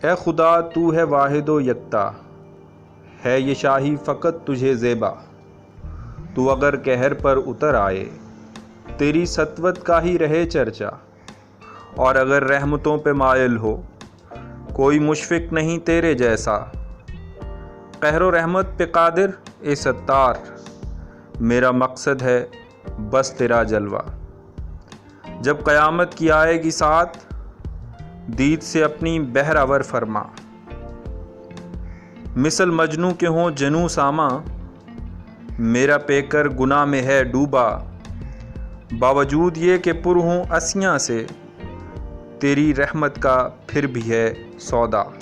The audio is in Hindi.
ए खुदा तू है वाहिदो यकता, है ये शाही फ़कत तुझे ज़ेबा। तू अगर कहर पर उतर आए, तेरी सतवत का ही रहे चर्चा। और अगर रहमतों पे मायल हो, कोई मुशफ़िक नहीं तेरे जैसा। कहरो रहमत पे कादिर ए सत्तार, मेरा मकसद है बस तेरा जलवा। जब क़यामत की आएगी साथ, दीद से अपनी बहरावर फरमा। मिसल मजनू के हों जनू सामा, मेरा पेकर गुनाह में है डूबा। बावजूद ये कि पुर हूँ असियाँ से, तेरी रहमत का फिर भी है सौदा।